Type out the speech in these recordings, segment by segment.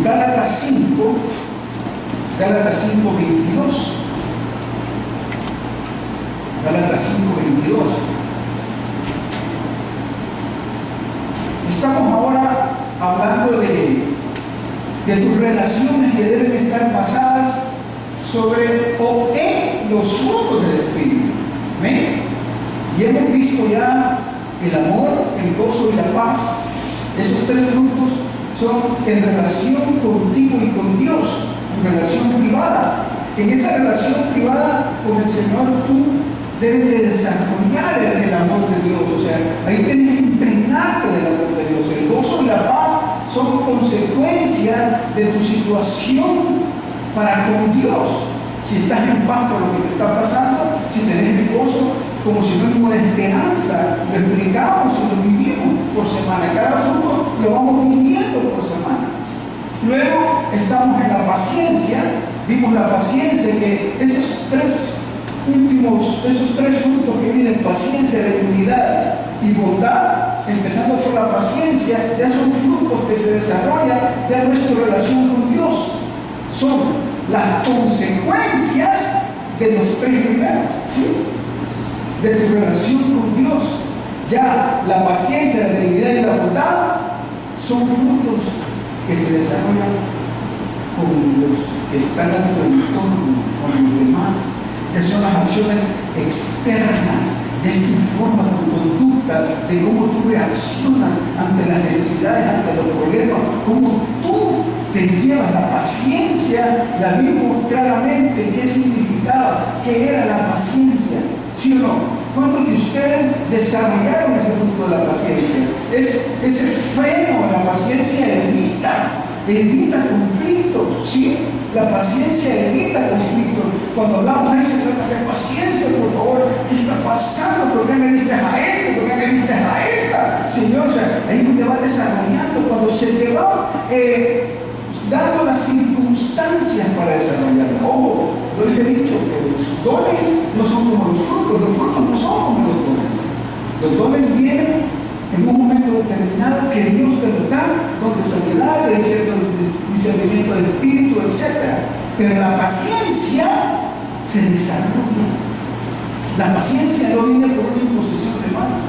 Gálatas 5, Gálatas 5:22. Gálatas 5:22. Estamos ahora hablando de tus relaciones que deben estar basadas sobre o en los frutos del Espíritu. ¿Ven? Y hemos visto ya el amor, el gozo y la paz. Esos tres frutos son en relación contigo y con Dios, en relación privada. En esa relación privada con el Señor tú debes de desarrollar el amor de Dios. O sea, ahí tienes que impregnarte del amor de Dios. El gozo y la paz son consecuencias de tu situación para con Dios. Si estás en paz por lo que te está pasando, si tenés el gozo como sinónimo de esperanza, lo explicamos y lo vivimos por semana. Cada fruto lo vamos viviendo por semana. Luego estamos en la paciencia. Vimos la paciencia, que esos tres frutos que vienen, paciencia, benignidad y bondad, empezando por la paciencia, ya son frutos que se desarrollan de nuestra relación con Dios. Son las consecuencias de los tres primeros, ¿sí? De tu relación con Dios. Ya la paciencia, la benignidad y la bondad son frutos que se desarrollan con los que están en tu entorno, con los demás. Ya son las acciones externas, es tu forma, tu conducta, de cómo tú reaccionas ante las necesidades, ante los problemas, cómo tú te llevas. La paciencia la vimos claramente. ¿Qué significaba? ¿Qué era la paciencia? ¿Sí o no? ¿Cuántos de ustedes desarrollaron ese fruto de la paciencia? Ese freno de la paciencia evita conflictos, ¿sí? La paciencia evita conflictos. Cuando hablamos de ese tema de paciencia, por favor, ¿qué está pasando? ¿Por qué me diste a esto? ¿Por qué me diste a esta? Señor, o sea, ahí te va desarrollando, cuando se te va dando las circunstancias para desarrollarla. Ojo, yo les he dicho que los dones no son como los frutos no son como los dones. Los dones vienen en un momento determinado que Dios te lo da, donde sanidad, de cierto discernimiento del espíritu, etc. Pero la paciencia se desarrolla. La paciencia no viene por una imposición de mano.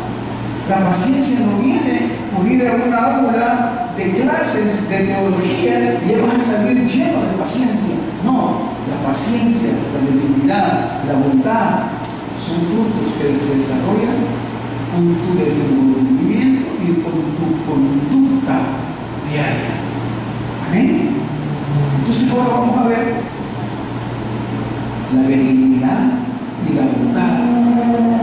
La paciencia no viene por ir a una aula de clases de teología y ya vas a salir lleno de paciencia. No, la paciencia, la benignidad, la bondad son frutos que se desarrollan con tu desenvolvimiento y con tu conducta diaria. Amén. Entonces ahora vamos a ver la benignidad y la bondad.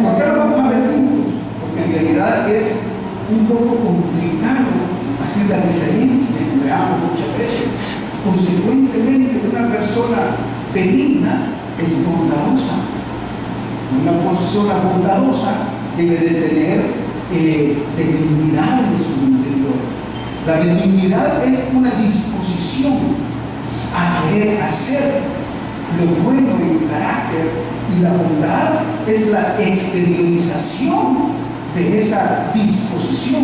¿Por qué lo vamos a ver juntos? Porque en realidad es un poco complicado hacer la diferencia entre ambos muchas veces. Consecuentemente, una persona benigna es bondadosa. Una persona bondadosa debe de tener benignidad en su interior. La benignidad es una disposición a querer hacer lo bueno en carácter, y la bondad es la exteriorización de esa disposición.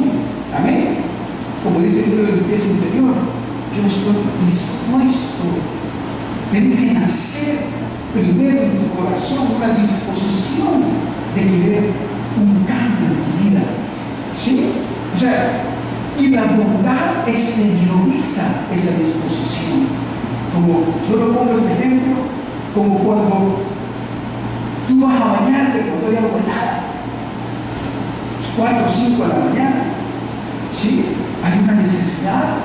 Amén. Como dice el libro de limpieza interior, yo estoy dispuesto. Tiene que nacer primero en tu corazón una disposición de querer un cambio en tu vida. ¿Sí? O sea, y la bondad exterioriza esa disposición. Como yo lo pongo este ejemplo, como cuando tú vas a bañarte cuando hay agua helada, 4 o 5 de la mañana, ¿sí? Hay una necesidad,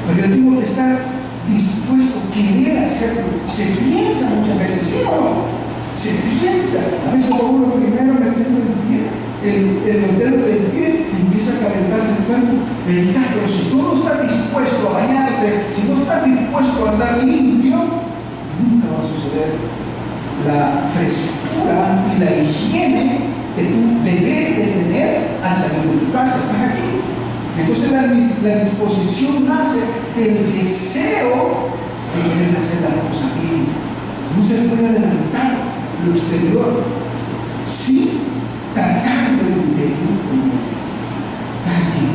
pero yo tengo que estar dispuesto a querer hacerlo. Se piensa muchas veces, ¿sí o no? Se piensa. A veces uno primero metiendo el pie, el dedo del pie, empieza a calentarse el cuerpo. Pero si tú no estás dispuesto a bañarte, si no estás dispuesto a andar limpio, nunca va a suceder la frescura y la higiene que tú debes de tener al salir de tu casa. ¿Estás aquí? Entonces la disposición nace del deseo de querer hacer las cosas bien. No se puede adelantar lo exterior, sí tratar lo interior como alguien.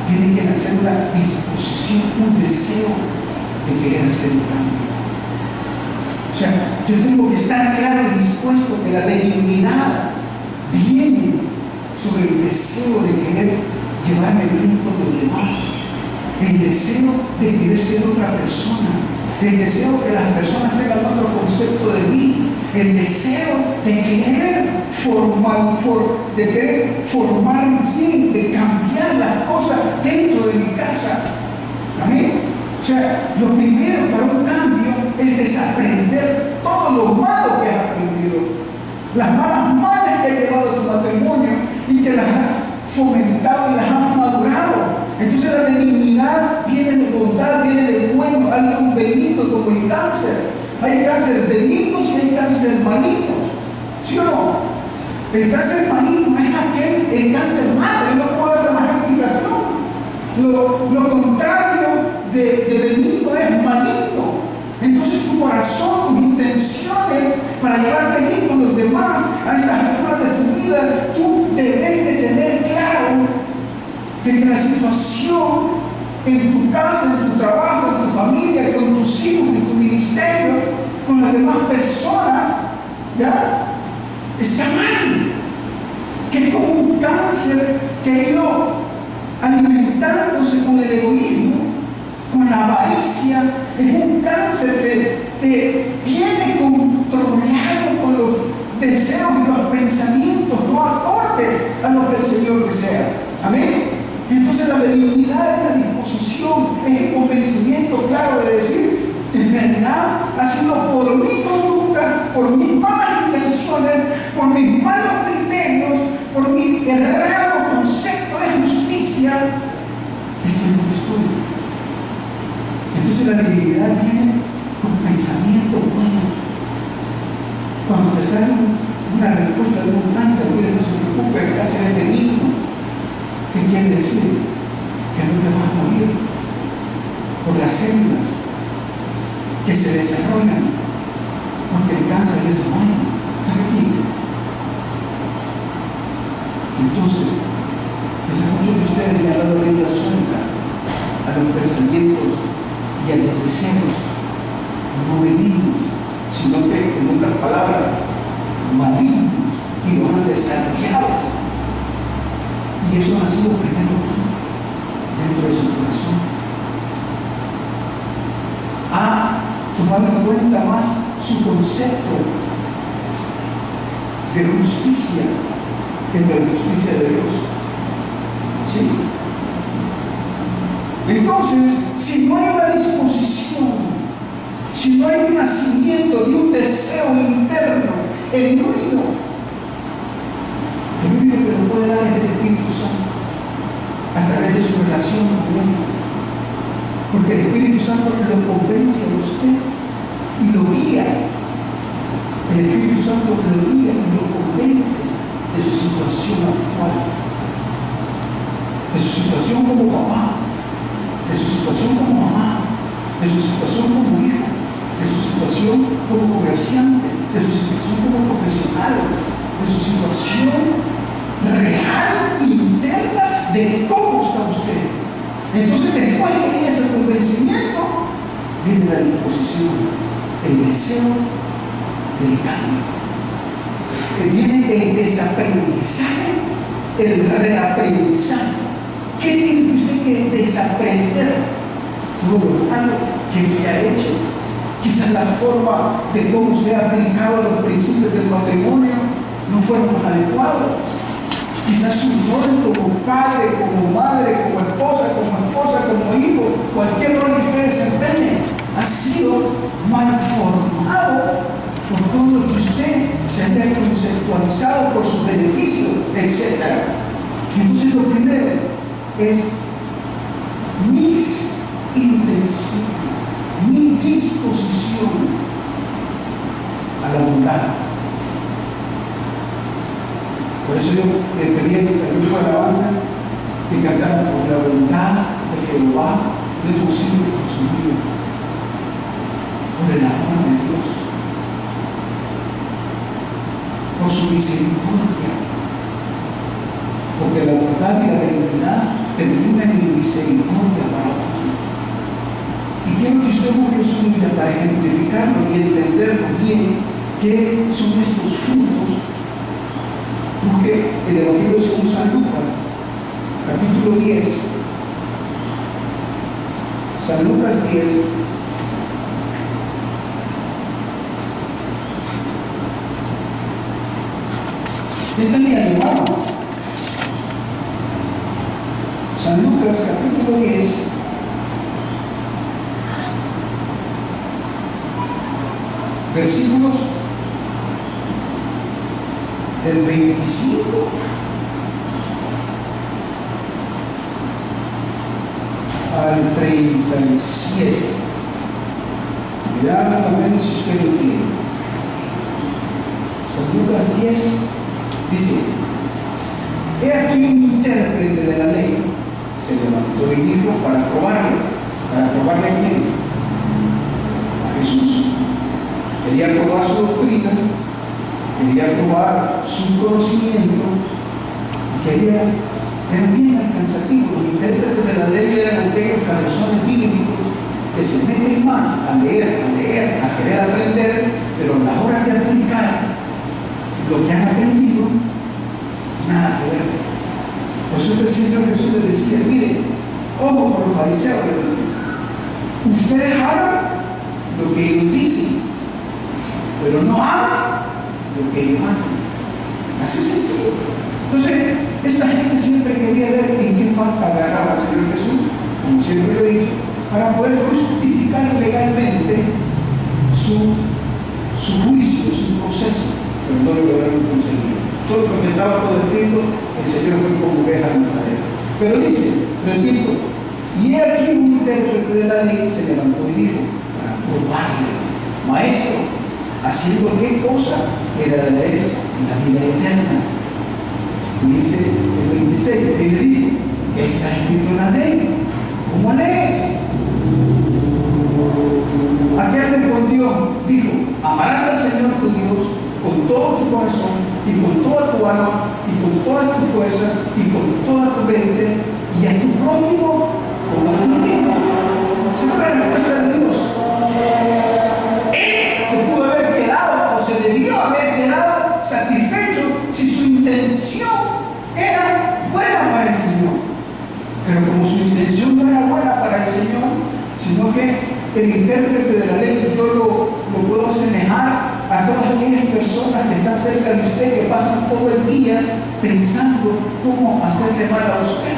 Tiene que nacer ser una disposición, un deseo de querer hacer un cambio. O sea, yo tengo que estar claro y dispuesto que la benignidad viene sobre el deseo de querer llevarme bien con los demás, el deseo de querer ser otra persona, el deseo que las personas tengan otro concepto de mí, el deseo de querer formar bien, de cambiar las cosas dentro de mi casa. Amén. O sea, lo primero para un cambio es desaprender todo lo malo que has aprendido, las malas mañas que has llevado a tu matrimonio y que las has fomentado y las has madurado. Entonces la benignidad viene de bondad, viene de bueno, algo benigno como el cáncer. Hay cáncer benignos y hay cáncer malignos, ¿sí o no? El cáncer maligno es el cáncer malo, yo no puedo dar más explicación. Lo contrario de benigno es maligno. Entonces tu corazón, tus intenciones para llevarte bien con los demás a estas alturas de tu vida, tú debes de tener claro de que la situación en tu casa, en tu trabajo, en tu familia, con tus hijos, en tu ministerio, con las demás personas, ¿ya? Está mal. Que es como un cáncer que ha ido alimentándose con el egoísmo, con la avaricia. Es un cáncer que te tiene controlado con los deseos y los pensamientos no acordes a lo que el Señor desea. Amén. Entonces la benignidad es la disposición, es el convencimiento claro de decir, en realidad ha sido por mi conducta, por mis malas intenciones, por mis malos criterios, por mi errado concepto de justicia, estoy donde estoy. Entonces la benignidad viene con pensamientos buenos. Cuando te sale una respuesta de un cáncer, mire, no se preocupe, el cáncer es benigno. ¿Qué quiere decir? Que no te vas a morir por las células que se desarrollan, porque el cáncer es humano, está aquí. Entonces, quizás muchos de ustedes le han dado rienda suelta a los pensamientos y a los deseos no benignos, sino que, en otras palabras, malignos, y los han desarrollado. Y eso ha sido primero dentro de su corazón. Ha tomado en cuenta más su concepto de justicia que de la justicia de Dios. ¿Sí? Entonces, si no hay una disposición, si no hay un nacimiento de un deseo interno, el único que lo puede dar es el Espíritu Santo a través de su relación con Él, porque el Espíritu Santo lo convence a usted y lo guía. El Espíritu Santo lo guía y lo convence de su situación actual, de su situación como papá, de su situación como mamá, de su situación como hijo, de su situación como comerciante, de su situación como profesional, de su situación real, interna, de cómo está usted. Entonces, después que hay ese convencimiento, viene la disposición, el deseo del cambio. Viene el desaprendizaje, el reaprendizaje. ¿Qué tiene usted que desaprender? Todo lo malo que usted ha hecho. Quizás la forma de cómo usted ha aplicado los principios del matrimonio no fueron los adecuados. Quizás su rol como padre, como madre, como esposa, como hijo, cualquier rol que usted desempeñe, ha sido mal formado por todo lo que usted se haya conceptualizado por sus beneficios, etc. Entonces lo primero es mis intenciones, mi disposición a la bondad. Por eso yo le pedí al grupo de alabanza que cantara por la bondad de Jehová, no es posible consumir, por el amor de Dios, por su misericordia, porque la bondad y la benignidad termina en misericordia para nosotros. Y quiero que usted busque su Biblia para ejemplificarlo y entenderlo bien qué son estos frutos. Busque el Evangelio según San Lucas, capítulo 10. San Lucas 10. ¿Qué tenía llevado? San Lucas capítulo 10, versículos del 25 al 37. Mirad más o menos si usted lo quiere. San Lucas 10 dice: he aquí un intérprete de la ley se levantó y dijo para probarle. ¿Para probarle a quién? A Jesús. Quería probar su doctrina, quería probar su conocimiento, quería ver bien alcanzativo. Los intérpretes de la ley eran aquellos cabezones bíblicos que se meten más a leer, a querer aprender, pero a la hora de aplicar lo que han aprendido, nada que ver. Por eso el Señor Jesús le decía: mire, ojo con los fariseos, ustedes hagan lo que ellos dicen, pero no hagan lo que ellos hacen. Así es sencillo. Entonces, esta gente siempre quería ver en qué falta agarrar al Señor Jesús, como siempre lo he dicho, para poder justificar legalmente su juicio, su proceso, pero no lo lograron conseguir. Solo presentaba todo el tiempo, el Señor fue como oveja en matadero. Pero dice, repito, y he aquí un intérprete de la ley se levantó y dijo, para probarle: maestro, ¿haciendo qué cosa era de él la vida eterna? Y dice el 26, y le dijo: está escrito en la ley, ¿cómo lees? Aquel respondió, dijo: amarás al Señor tu Dios con todo tu corazón y con toda tu alma y con toda tu fuerza y con toda tu mente, y a tu prójimo como a ti mismo. Esa fue la respuesta de Dios. Él se pudo haber quedado, o se debió haber quedado satisfecho si su intención era buena para el Señor. Pero como su intención no era buena para el Señor, sino que el intérprete de la ley, yo lo puedo asemejar a todas aquellas personas que están cerca de usted, que pasan todo el día pensando cómo hacerle mal a usted.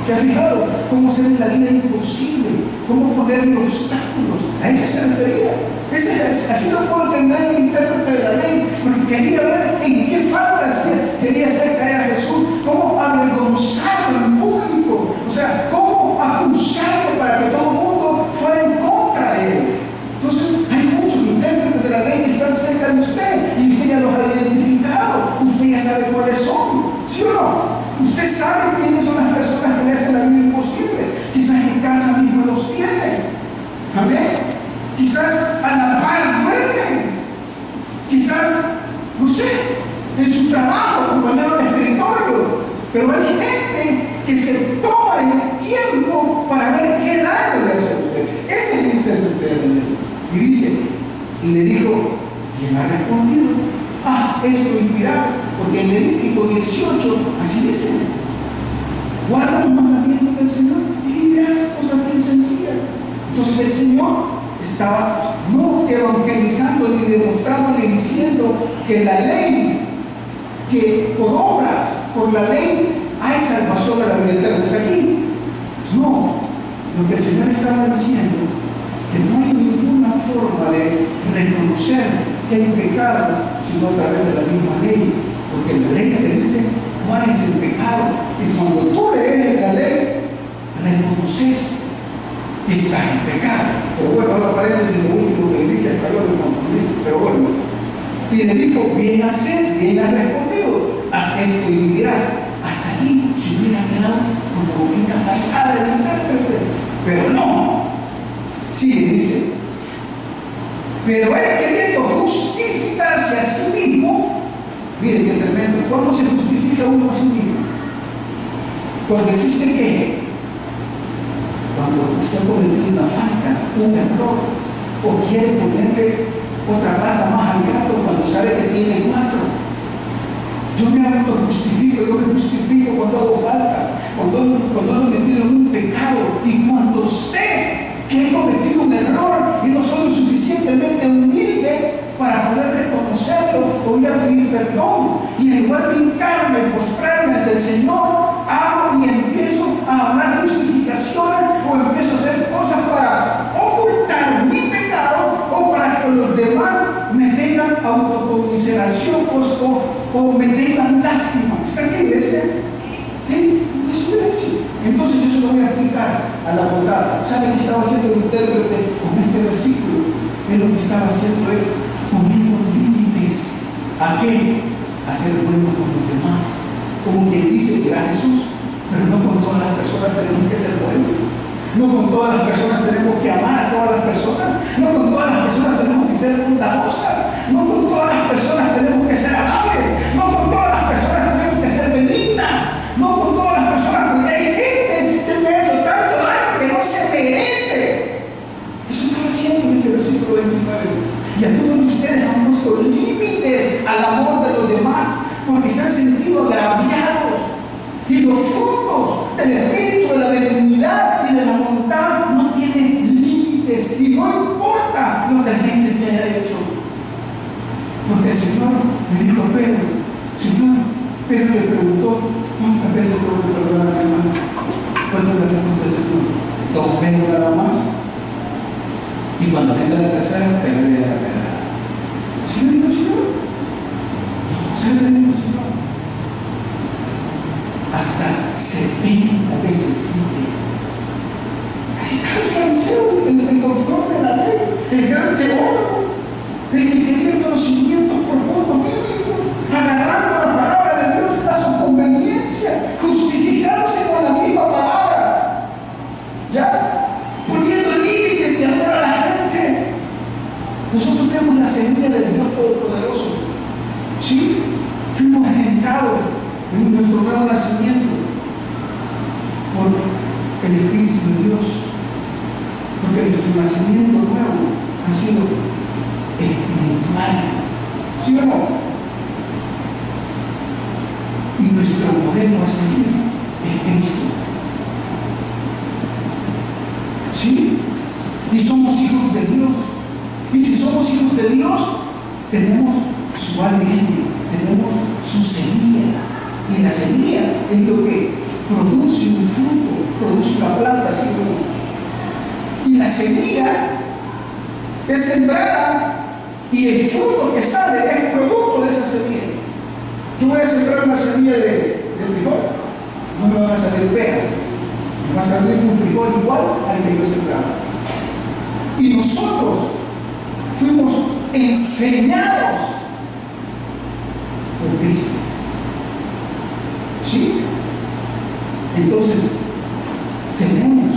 ¿Se ha fijado? Cómo hacerle la vida imposible, cómo ponerle obstáculos. A eso se refería. Así lo puedo entender el intérprete de la ley, porque quería ver en qué faltas quería hacer caer a Jesús, cómo avergonzarlo en público, o sea, cómo acusarlo para que todo el mundo fuera en contra de él. Entonces, hay muchos intérpretes de la ley que están cerca de usted y usted ya los ha identificado, usted ya sabe cuáles son, ¿sí o no? Usted sabe quiénes son las personas que le hacen la vida imposible. Quizás en casa mismo los tienen. Amén. Quizás a la par duermen. Quizás, no sé, en su trabajo, compañero de escritorio. Pero hay gente que se toma el tiempo para ver qué daño le hace a usted. Ese es el intérprete de la ley. Y dice, y le dijo, ¿quién ha respondido? Haz esto y vivirás, porque en Levítico 18 así dice: guarda los mandamientos del Señor y vivirás. Cosas bien sencillas. Entonces el Señor estaba no evangelizando ni demostrando ni diciendo que la ley, que por obras, por la ley hay salvación a la vida eterna. ¿Está aquí? No. Lo que el Señor estaba diciendo, que no hay ninguna forma de reconocer que hay pecado sino a través de la misma ley, porque la ley te dice cuál es el pecado, y cuando tú lees la ley reconoces que estás en pecado. Pero bueno, ahora paréntesis, lo último que le dije, hasta yo me confundí, pero bueno. Y le dijo: bien has respondido, haz esto y vivirás. Hasta aquí se hubiera quedado con la boquita callada del intérprete, pero no. Sí, dice, pero él, queriendo justificarse a sí mismo, miren qué tremendo. ¿Cuándo se justifica uno a sí mismo? Cuando existe ¿qué? cuando usted ha cometido una falta, un error, o quiere ponerle otra pata más al gato cuando sabe que tiene 4. Yo me autojustifico, yo me justifico cuando hago falta, cuando he metido en un pecado, y cuando sé que he cometido un error y no soy suficientemente humilde para poder reconocerlo, voy a pedir perdón, y en lugar de hincarme, postrarme ante el Señor, hago y empiezo a hablar justificaciones o empiezo a hacer cosas para ocultar mi pecado o para que los demás me tengan autoconmiseración o me tengan lástima. ¿Está aquí, iglesia? Eso es hecho. Entonces yo se lo voy a aplicar a la bondad. ¿Sabe qué estaba haciendo el intérprete con este versículo? Él lo que estaba haciendo es poniendo límites. ¿A qué? A ser bueno con los demás. Como quien dice que era Jesús, pero no con todas las personas tenemos que ser buenos. No con todas las personas tenemos que amar a todas las personas. No con todas las personas tenemos que ser bondadosas. No con todas las personas tenemos que ser amables. No con todas las personas tenemos que ser benignas. No con todas las personas, porque hay gente que me ha hecho tanto daño que no se merece. Eso estaba haciendo en este versículo 29. Y algunos de ustedes han puesto límites al amor de los demás porque se han sentido agraviados. Y los frutos del espíritu, de la benignidad y de la bondad no tienen límites, y no importa lo que la gente te haya hecho. Porque el Señor le dijo a Pedro le preguntó: ¿cuántas veces tengo que perdonar a mi hermano? ¿Cuál fue la respuesta del Señor? 2 veces nada más. Y cuando venga la tercera, Pedro le da la pena. ¿Sí le dijo el Señor? ¿Sí le dijo el Señor? Hasta 70 veces 7. Así está el fariseo, el doctor de la ley, el gran teólogo, el que tenía conocimientos profundos bíblicos, agarrando la palabra de Dios a su conveniencia, justificándose con la misma palabra, ya, poniendo límites de amor a la gente. Nosotros tenemos la semilla del Dios Todopoderoso, ¿sí? Fuimos engendrados en nuestro nuevo nacimiento por el Espíritu de Dios, porque nuestro nacimiento nuevo ha sido espiritual, ¿sí o no? Y nuestro modelo a seguir es Cristo, ¿sí? Y somos hijos de Dios, y si somos hijos de Dios tenemos su ADN, tenemos su semilla. Y la semilla es lo que produce un fruto, produce una planta, así como. Y la semilla es sembrada y el fruto que sale es producto de esa semilla. Yo voy a sembrar una semilla de frijol, no me van a salir peras, me va a salir un frijol igual al que yo sembraba. Y nosotros fuimos enseñados por Cristo. ¿Sí? Entonces, tenemos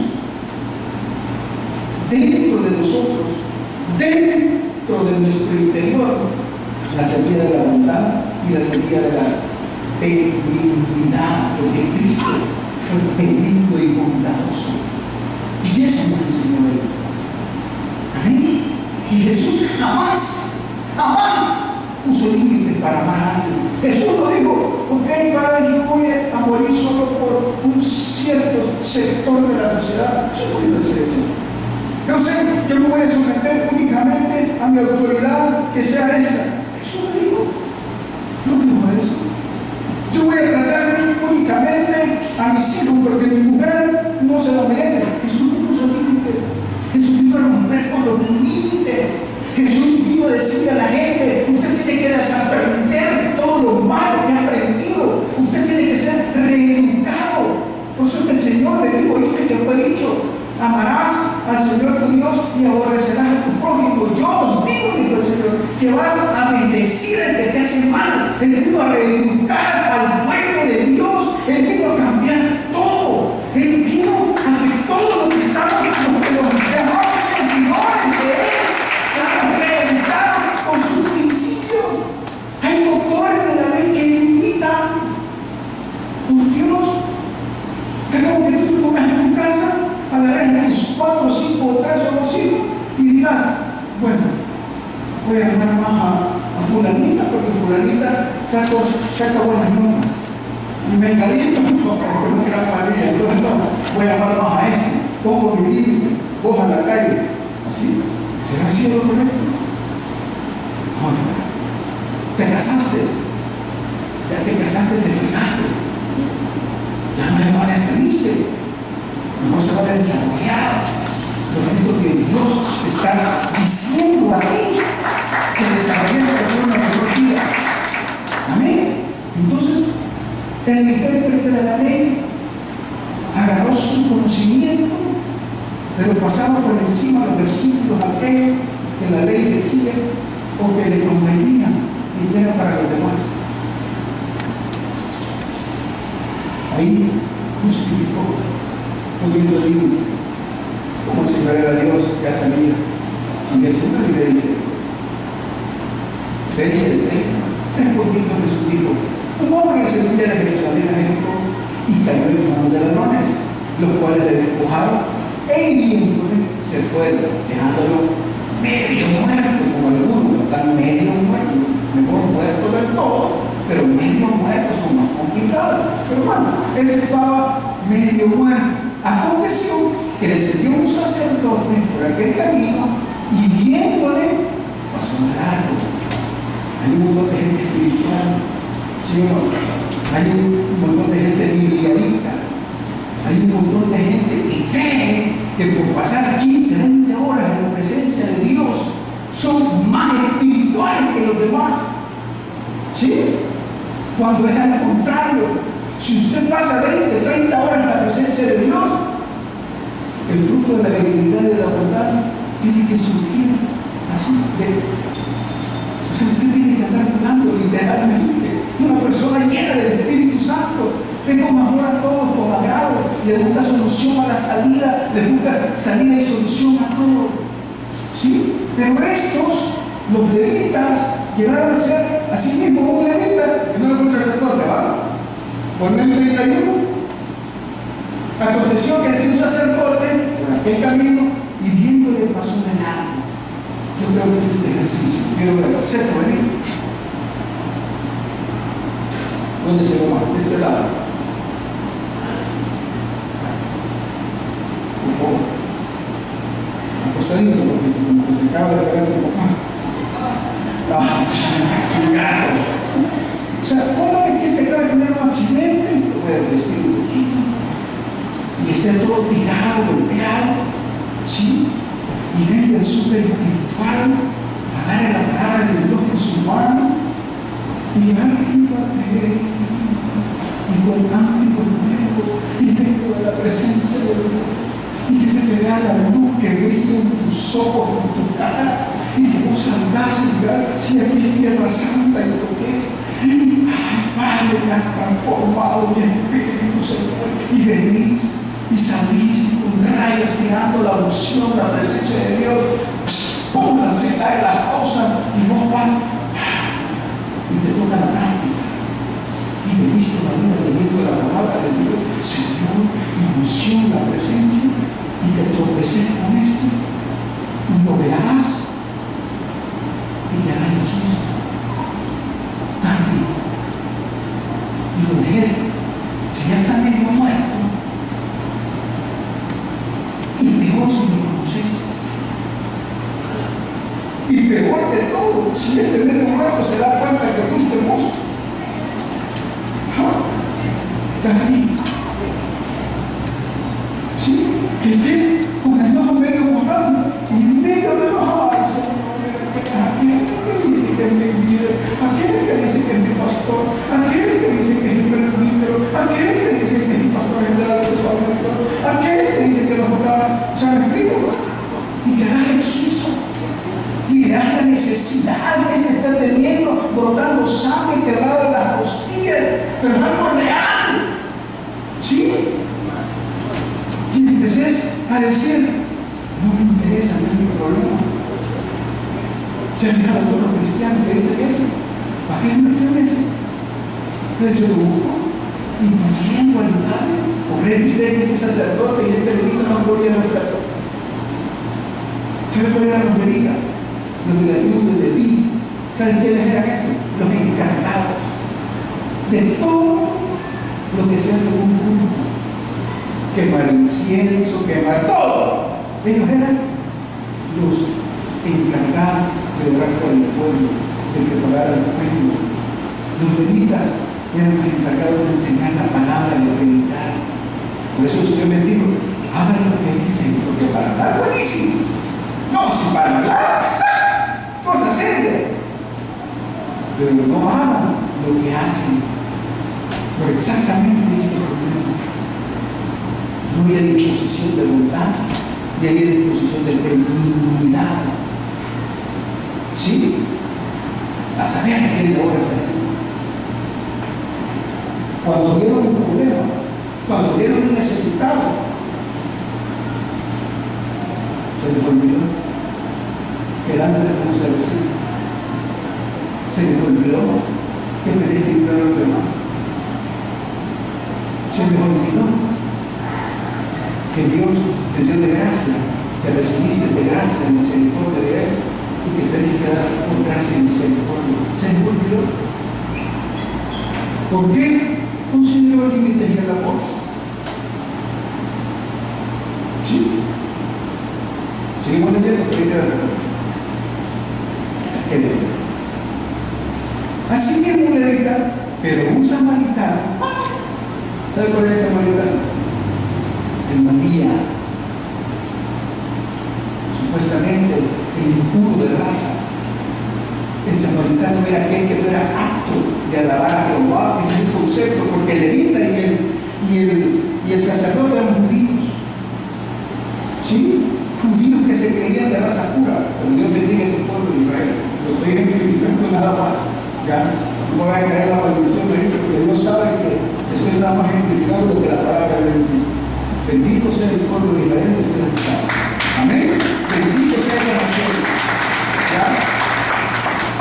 dentro de nosotros, dentro de nuestro interior, la semilla de la bondad y la semilla de la benignidad, porque Cristo fue benigno y bondadoso. Y eso nos enseñó Él. Amén. Y Jesús jamás puso límites para amar a alguien. Jesús no dijo: ok, Padre, yo voy a morir solo por un cierto sector de la sociedad. Yo no voy a decir eso. Yo sé, yo me voy a someter únicamente a mi autoridad, que sea esta. Jesús no dijo. No dijo eso. Yo voy a tratar únicamente a mis hijos porque mi mujer no se lo merece. Jesús no puso límites. Jesús vino a romper con los límites. Jesús vino a decirle a la gente: usted tiene que desaprender todo lo malo que ha aprendido. Usted tiene que ser reeducado. Por eso el Señor le dijo: ¿viste que fue dicho? Amarás al Señor tu Dios y aborrecerás a tu prójimo. Yo os digo, dijo el Señor, que vas a bendecir al que te hace mal. Él vino a reeducar al pueblo de Dios. Él vino a cambiar todo. Él vino a que todo lo que estaba, los llamados seguidores de Él, sean reeducados con sus principios. Hay doctores de la ley que limitan. Por Dios, que como que tú te pongas en tu casa, agarras la voy a amar más a fulanita, porque fulanita saca buenas notas. Y me engadito, no, porque no quiero María, entonces no, voy a amar más a ese, pongo mi límite, vos a la calle. Así, ¿será así lo correcto? No, te casaste, ya te casaste, te fregaste, ya no le van a salirse, no se van a desarrollar lo que Dios está diciendo a ti, que desarrollemos una mejor vida. Amén. Entonces, el intérprete de la ley agarró su conocimiento, pero pasaba por encima de los versículos aquellos que la ley decía o que le convenían y era para los demás. Ahí justificó, poniendo límites. Como el Señor era Dios, ya sabía. Si el Señor le dice, 20 de 30, 3 poquitos Jesús dijo, un hombre que se subía de Jerusalén a Jericó y cayó en manos de ladrones, los cuales le despojaron e hiriéndole se fueron, dejándolo medio muerto, como algunos están medio muertos, mejor muerto del todo, pero medio muertos son más complicados. Pero bueno, ese estaba medio muerto. Aconteció que descendió un sacerdote por aquel camino y viéndole pasó de largo. Hay un montón de gente espiritual, ¿sí o no? Hay un montón de gente militarista, hay un montón de gente que cree que por pasar 15, 20 horas en la presencia de Dios son más espirituales que los demás. ¿Sí? Cuando es al contrario. Si usted pasa 20, 30 horas en la presencia de Dios, el fruto de la benignidad y de la bondad tiene que surgir así. O sea, usted tiene que andar hablando literalmente. Una persona llena del Espíritu Santo ve con amor a todos, con agrado, le busca solución a la salida, le busca salida y solución a todo. ¿Sí? Pero estos, los levitas, llegaron a ser así mismo un levita, que no le fue un sacerdote, ¿verdad? Por medio 31, aconteció que hacía un sacerdote por aquel camino y viéndole pasó de largo. Yo creo que es este ejercicio. Quiero ver, ¿se puede ir? ¿Dónde se lo va? De este lado. Por favor. Acostadito, porque te acaba de pegar tu papá. Gato. O sea, ¿cómo es que este acaba de tener un accidente? Lo voy a vestir un poquito. Y esté todo tirado, golpeado. ¿Sí? Y venga el súper espiritual, agarre la palabra de Dios en su mano y arriba y con cántico nuevo y vengo de la presencia de Dios y que se te vea la luz que brilla en tus ojos, en tu cara y que vos salgas y digas si aquí es tierra santa y lo que es. Ay, Padre, me has transformado mi espíritu, Señor, y venís y salís y con rayos tirando la unción, la presencia de Dios, ¡pum!, se caen las cosas y vos vas y te toca la práctica y venís todavía leyendo la palabra de Dios, Señor, la unción, la presencia, y te tropeces con esto y lo verás y te harás el susto también y lo dejes. Si ya está medio muerto y peor si me conoces, y peor de todo, si este medio muerto se da cuenta que fuiste vos, David, ¿sí? Que esté con el ojo medio morado y medio de los ojos, aquel que dice que es mi líder, aquel que dice que es mi pastor, aquel que dice que es mi presbítero, aquel que dice que es mi pastor general de ese favorito, aquel que dice que nos va, o sea, me explico, y que da el suizo, y que da la necesidad que ella está teniendo, brotando sangre quebrada en las costillas, pero es algo real, ¿sí? Y empecé a decir, no me interesa, no es mi problema. Se han fijado todos los cristianos que dicen eso. ¿Para qué no entienden eso? Entonces yo lo busco, y pudiendo ayudarle. ¿O cree usted que este sacerdote y este levita no podían hacerlo? ¿Sabe cuál era la medida? los negativos de ti. ¿Saben quiénes eran esos? Los encargados de todo lo que se hace en un culto. Quemar incienso, quemar todo. Ellos eran los encargados de orar por el pueblo, de preparar al pueblo. Los levitas eran los encargados de enseñar la palabra y de predicar. Por eso el Señor me dijo, hagan lo que dicen, porque para hablar buenísimo. No, si para hablar, cosa seria. Pero no hagan lo que hacen. Por exactamente este problema. No hay disposición de bondad, y hay disposición de benignidad. ¿Sí? A saber que tiene obras de Dios. Cuando vieron un problema, cuando vieron un necesitado, se les olvidó quedándole como se decía. Se les olvidó que tenía que ayudar a los demás. Se les olvidó que Dios te dio de gracia, que recibiste de gracia, de misericordia de Él, y que tenés que dar con gracia y misericordia. Se les olvidó. ¿Por qué? Consideró límites del amor. ¿Sí? Seguimos leyendo, así que un levita, pero un samaritano. ¿Sabe cuál es el samaritano? El María. Supuestamente el impuro de raza. El samaritano era aquel que no era apto de alabar a Jehová. Ese es el concepto, porque el levita y el sacerdote eran judíos. ¿Sí? Judíos que se creían de raza pura. Pero Dios bendiga ese pueblo de Israel. Lo estoy ejemplificando nada más. Ya no voy a caer la maldición de ellos, porque Dios sabe que estoy nada más ejemplificando lo que la palabra de Dios. Bendito sea el pueblo de Israel que ustedes saben. Amén. Bendito sea esa nación. ¿Ya?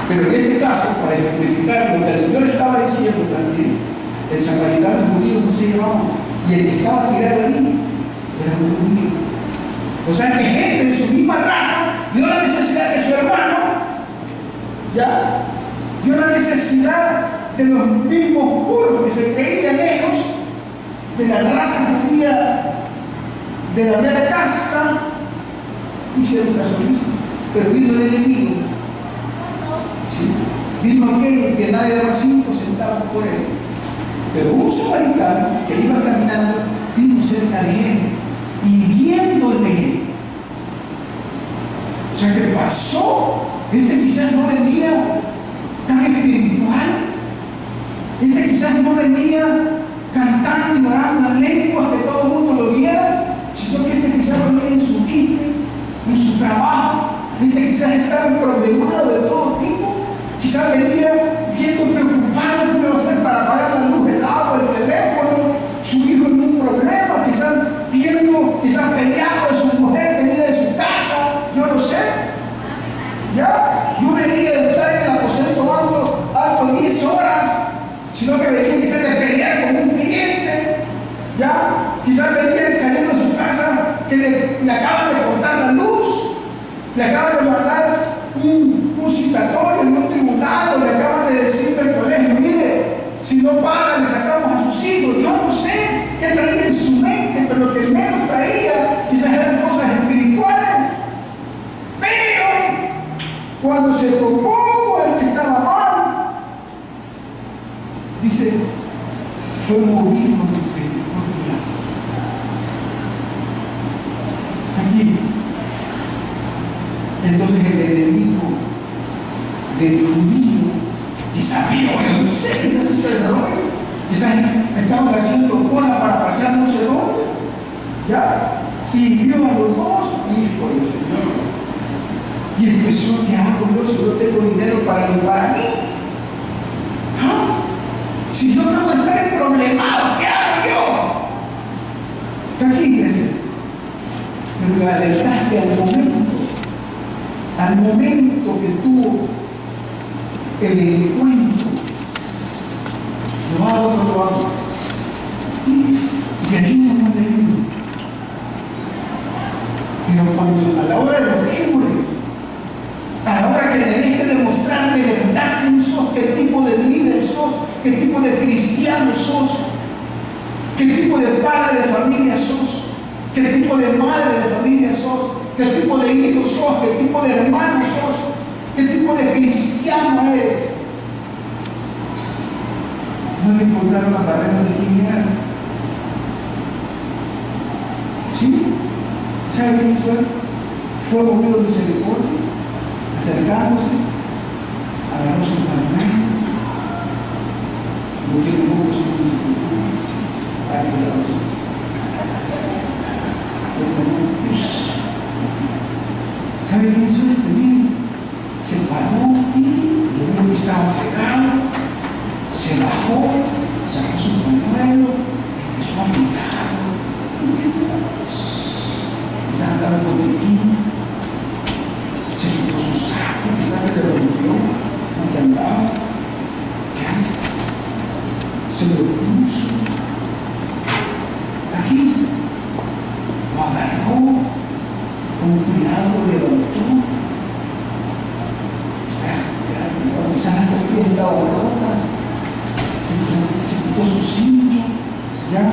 Pero en este caso, para ejemplificar lo que el Señor estaba diciendo también, el samaritano judío no se llevaba, y el que estaba tirado allí era un judío. O sea que gente de su misma raza vio la necesidad de su hermano, ya, vio la necesidad de los mismos puros que se creían ellos, de la raza judía, de la mera casta, hicieron caso mismo. Pero vino el enemigo. ¿Sí? Vino aquel que nadie daba 5 centavos por él. Pero un samaritano que iba caminando vino cerca de él y viéndole. O sea que pasó. Este quizás no venía tan espiritual. Este quizás no venía cantando y orando en lenguas que todo el mundo lo viera, sino que este quizás venía en su quite, en su trabajo. Este quizás estaba problemado de todo tipo. Quizás venía viendo preocupado cómo iba a hacer para pagar la luz, el agua, el teléfono, su hijo en un problema, quizás viendo, quizás peleado de su mujer, venía de su casa, yo no sé. ¿Ya? No venía de estar en el aposento alto 10 horas, sino que venía quizás de pelear con un cliente. ¿Ya? Quizás venía saliendo de su casa que le acaban de cortar la luz, le acaban de mandar un citatorio en un tribunal, le acaban de decir al colegio, mire, si no paga le sacamos a sus hijos. Yo no sé qué traía en su mente, pero lo que menos traía quizás eran cosas espirituales. Pero cuando se tocó con el que estaba mal, dice, fue movido por misericordia. Aquí. Entonces el enemigo del judío, quizás vio, no sé, quizás se desarrolló, quizás estaban haciendo cola para pasar no sé dónde, ¿ya? Y vio a los dos hijos del Señor. Y empezó, ¿qué hago yo si no tengo dinero para mí? ¿Ah? Si yo no voy a estar en problemado, ¿qué hago yo? Está aquí, iglesia. Pero la verdad es que al momento que tuvo el encuentro, lo hago. Y allí no me vino. Pero cuando a la hora de los libros, a la hora de madre de familia sos, qué tipo de hijo sos, qué tipo de hermano sos, qué tipo de cristiano eres. No le encontraron la barrera de quién era. ¿Sí? ¿Sabe quién hizo él? Fue movido de misericordia, acercándose, agarró su mano, no tiene ojos en su cultura, a este lado. ¿Sabe quién hizo este niño? Se paró y el niño estaba fregado, se bajó, sacó su pañuelo, empezó a pintar. Empezó a andar con el niño, se quitó su saco, quizás se le rompió, donde andaba, se lo puso aquí, lo agarró, con cuidado lo levantó, quizás las costillas estaban rotas, se quitó su cincho, ya,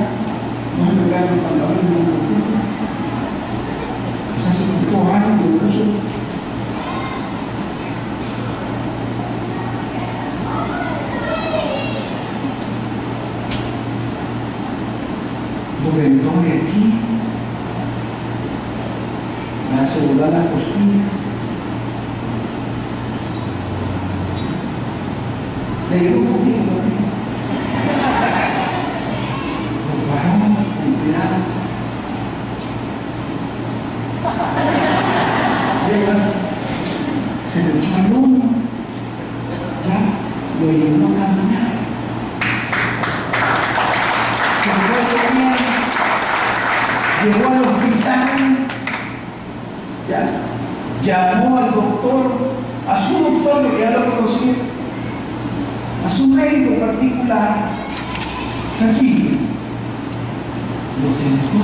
no se le pegaron los pantalones ni la cultura, o sea, se quitó algo, lo puso. Lo vendó de aquí, le hace volar las costillas, le llegó conmigo también, lo paró con cuidado, se le echó al hombro, ya, lo llevó a caminar. Llegó al hospital, ya, llamó al doctor, a su doctor, que ya lo conocía, a su médico particular, aquí, lo sentó,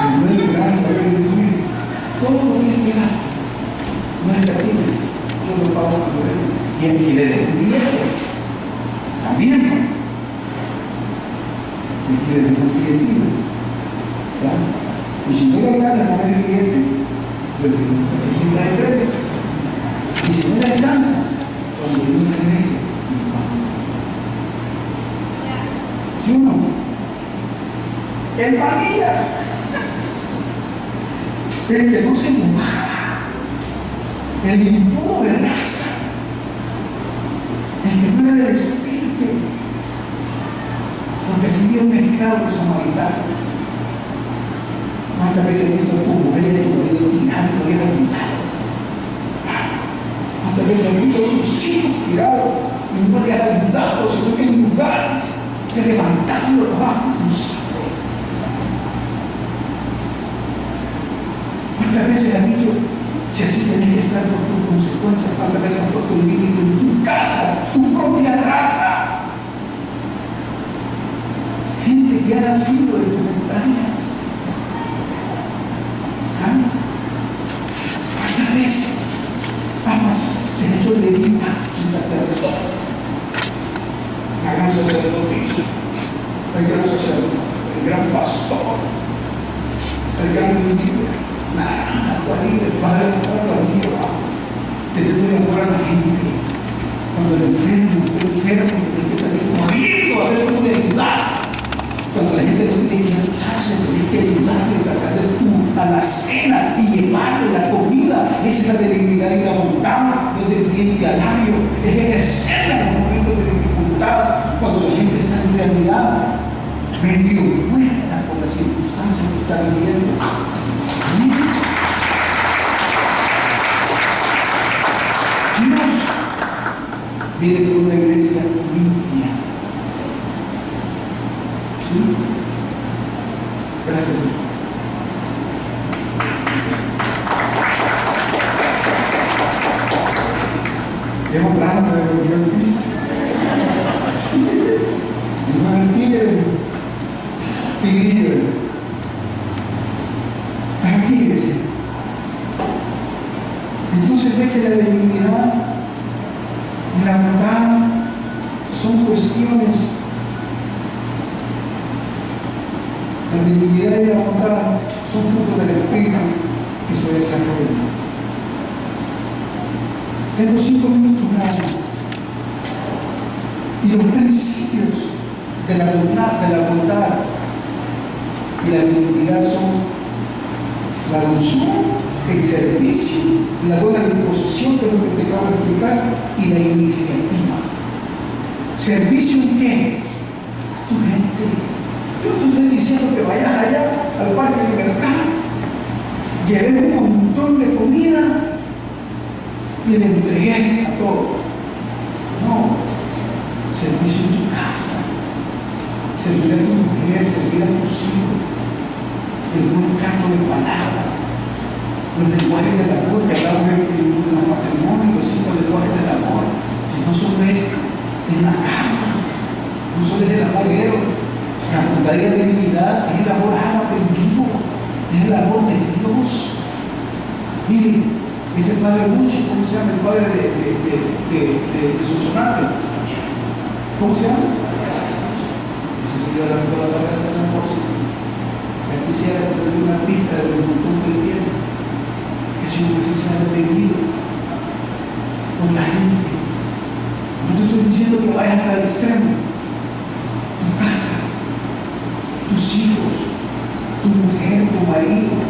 primero grande, todo lo que es gasto, no es gratuito, yo lo pago por él, y el que le dé un billete, también. Y le dijo un billetito, y si no le alcanza con el billete, le digo una tarjeta de crédito. Y si no le alcanza, cuando le regrese, ¿sí o no? Empatía. El que no se mojaba, el impuro de raza, el que no era del espíritu. Porque si vio un esclavo samaritano, ¿cuántas veces he visto a tu mujer y a tu marido tirando y levantado? ¿Cuántas veces he visto a tus hijos tirados y no le has ayudado, sino que en lugar de levantarlo, lo has cruzado? ¿Cuántas veces has dicho, si así tenés que estar por tus consecuencias? ¿Cuántas veces has puesto un límite en tu casa, tu propia raza? Gente que ha nacido de tus entrañas. ¿Cuántas veces amas el hecho de vida y sacerdote? La gran sacerdotisa, el gran sacerdote, el gran pastor, el gran líder, el padre que te puede amor a la gente. Cuando el enfermo empieza a ir corriendo a ver cómo le ayudas. Cuando la gente no tiene que ayudarse, tenés que ayudarle, sacarle a la cena y llevarle la comida. Esa es la dignidad y la bondad, no del diente al labio, es ejercerla en los momentos de dificultad, cuando la gente está en realidad medio muerta por las circunstancias que están viviendo. Dios viene por una iglesia limpia. Gracias. Hemos hablado de la unión de Cristo. No entiende tigrillo. Estás aquí, iglesia. Entonces ve que la benignidad y la bondad son cuestiones benignidad y la bondad son frutos del Espíritu que se desarrollan. Tengo 5 minutos nada más. Y los principios de la bondad y la benignidad son la dulzura, el servicio, la buena disposición, que es lo que te acabo de explicar, y la iniciativa. ¿Servicio en qué? A tu gente. Yo te estoy diciendo que vayas allá al parque de mercado, lleves un montón de comida y le entregues a todo. No, servicio en tu casa, servir a tu mujer, servir a tus hijos, el buen trato de palabra, los lenguajes del amor, que hablamos en los matrimonios, los 5 lenguajes del amor. Si no son en la cama, no solo es el amor héroe, la bondad y la divinidad es el amor ágape vivo, es el amor de Dios. Miren, ese padre Mucho, ¿cómo se llama el padre de Sonsonate? ¿Cómo se llama? Ese señor la palabra de la voz. Ya quisiera tener una pista de un montón de tiempo. Es un oficial aprendido con la gente. No te estoy diciendo que vayas hasta el extremo. Tu casa, tus hijos, tu mujer, tu marido,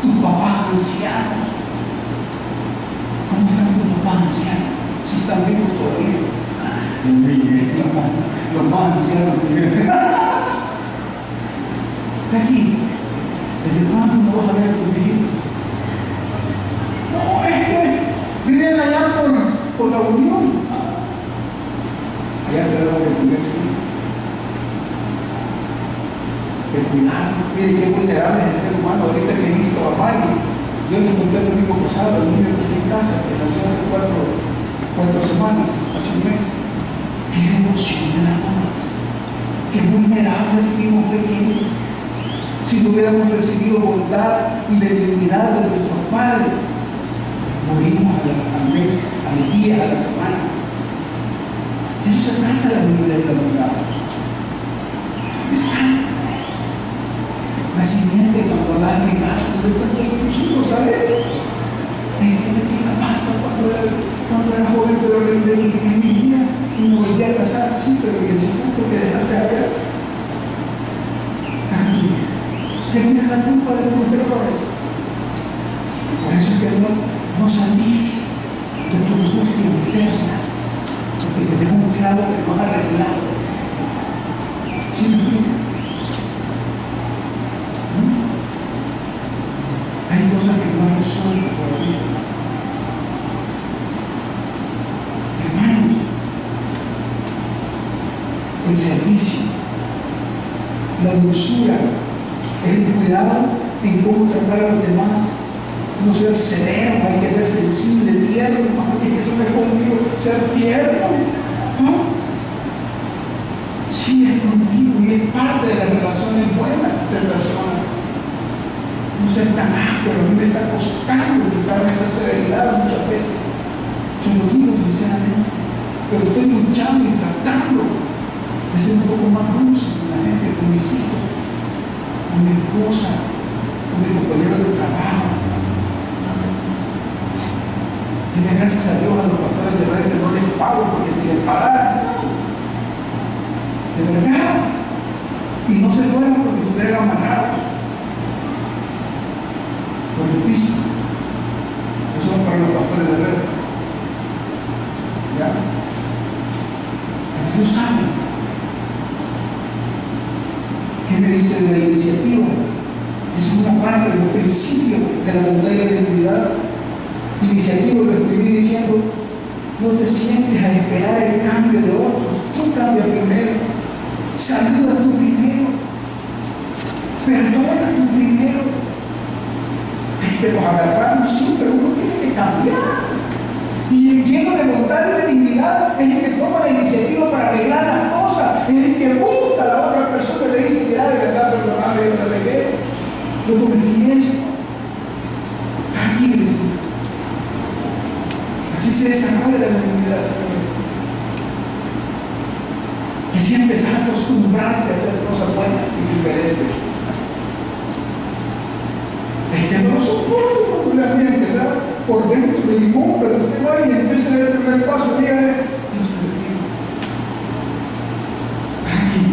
tus papás ancianos. ¿Cómo están tus papás ancianos? Si están vivos todavía. Los más ancianos. Está aquí. ¿Desde cuándo no vas a ver a tus hijos? No, es que viven allá por la unión. Allá te damos el primer siglo. El cuidado. Mire qué vulnerable es el ser humano. Ahorita que he visto a Mari, yo me encontré el domingo pasado, el niño que está en casa, que nació hace 4 semanas, hace un mes. Qué emocionados, qué vulnerables fuimos pequeños. Si no hubiéramos recibido bondad y benignidad de nuestros padres, morimos al mes, al día, a la semana. De eso se trata la benignidad y la bondad. ¿Dónde están? La simiente cuando la regalo, ¿dónde están todos tus hijos, sabes? Que metí la pata cuando era joven, pero en mi vida y me volví a casar, sí, pero en el segundo que dejaste allá. ¿Qué tienes la culpa de tus errores? Por eso es que no salís de tu angustia interna, porque tenemos un clavo que no ha arreglado. ¿Sí me explico? Hay cosas que no han resuelto todavía. Hermanos, el servicio, la dulzura, el cuidado en cómo tratar a los demás, no ser severo, hay que ser sensible, tierno, hay que ser conmigo, ser tierno, ¿no? Sí, es contigo y es parte de las relaciones buenas de personas. No ser tan áspero, a mí me está costando buscarme esa severidad muchas veces. Yo lo digo sinceramente, pero estoy luchando y tratando de ser un poco más dulce con la gente, con mis hijos, con mi esposa, con mi compañero de trabajo. Y de gracias a Dios a los pastores de red que no les pago, porque si les pagaran, de verdad, y no se fueron porque se hubieran amarrado por el piso. Eso es para los pastores de red. ¿Ya? Pero Dios sabe. ¿Qué me dice de la iniciativa? Es una parte de los principios de la bondad y la dignidad. Iniciativa, lo estoy diciendo, no te sientes a esperar el cambio de otros. Tú cambias primero. Saluda tú primero. Perdona tú primero. Que nos agarramos, sí, pero uno tiene que cambiar. Y el lleno de bondad y de dignidad es el que toma la iniciativa para arreglar las cosas, es el que busca a la otra persona y le dice, mira, de verdad, perdóname, yo te regué, yo cometí esto. Tranquilos. Así se desarrolla la dignidad, Señor. Que si empezás a acostumbrarte a hacer cosas buenas y diferentes. vuelve a empezar por dentro del limón, pero usted va y empieza a dar el primer paso y diga, Dios te bendiga. Aquí,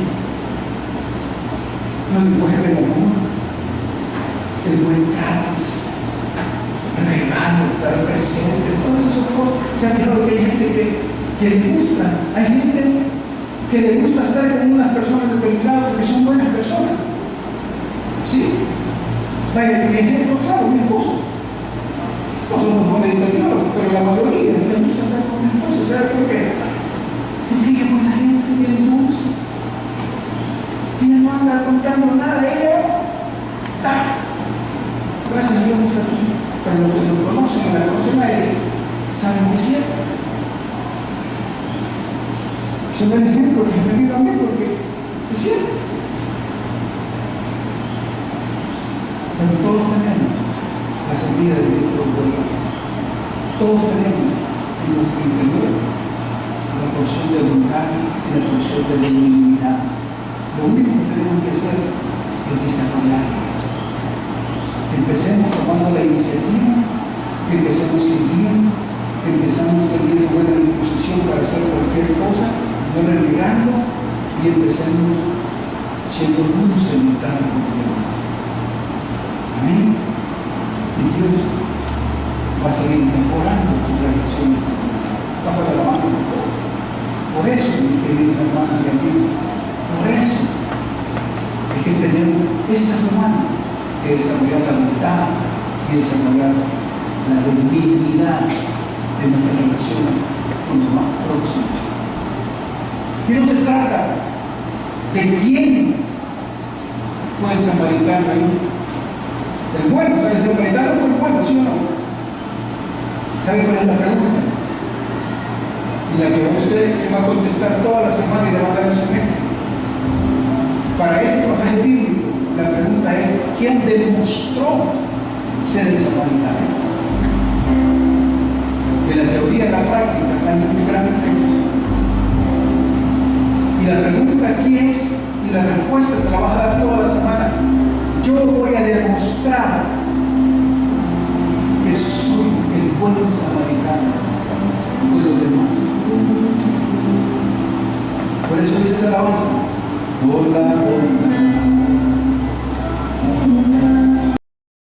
no le mueve el amor, el buen trato, el regalo, estar presente, todas esas cosas. Se ha fijado que hay gente que le gusta, hay gente que le gusta estar con unas personas determinadas porque son buenas personas. ¿Sí? Vaya, por ejemplo, claro, mi esposo. No somos no meditativos, pero la mayoría le gusta estar con mi esposo. ¿Sabe por qué? Porque ella es buena gente, bien dulce. Ella no anda contando nada, ella está. Gracias a Dios, pero los que lo conocen, la conocen a ella, saben que es cierto. Se me da ejemplo que me vino a mí porque es cierto. Pero todos tenemos la semilla de Dios por voluntad. Todos tenemos en nuestro interior la porción de bondad y la porción de benignidad. Lo único que tenemos que hacer es desarrollarla. Empecemos tomando la iniciativa, empecemos sirviendo, empezamos teniendo buena disposición para hacer cualquier cosa, no renegando, y empecemos siendo luz en mitad de los demás. Amén. Y Dios va a seguir mejorando tu relación. Pásale la mano, por favor. Por eso, mis queridos hermanos y amigos, por eso es que tenemos esta semana que desarrollar la voluntad y desarrollar la benignidad de nuestra relación con los más próximos. Que no se trata de quién fue el samaritano ahí. El bueno, o sea, el samaritano fue el bueno, ¿sí o no? ¿Sabe cuál es la pregunta? Y la que usted se va a contestar toda la semana y le va a dar en su mente. Para ese pasaje bíblico, la pregunta es: ¿quién demostró ser el samaritano? De la teoría a la práctica hay un gran diferencia. Y la pregunta aquí es, y la respuesta te la vas a dar toda la semana: yo voy a demostrar que soy el buen samaritano con los demás. Por eso dice esa alabanza: por la bondad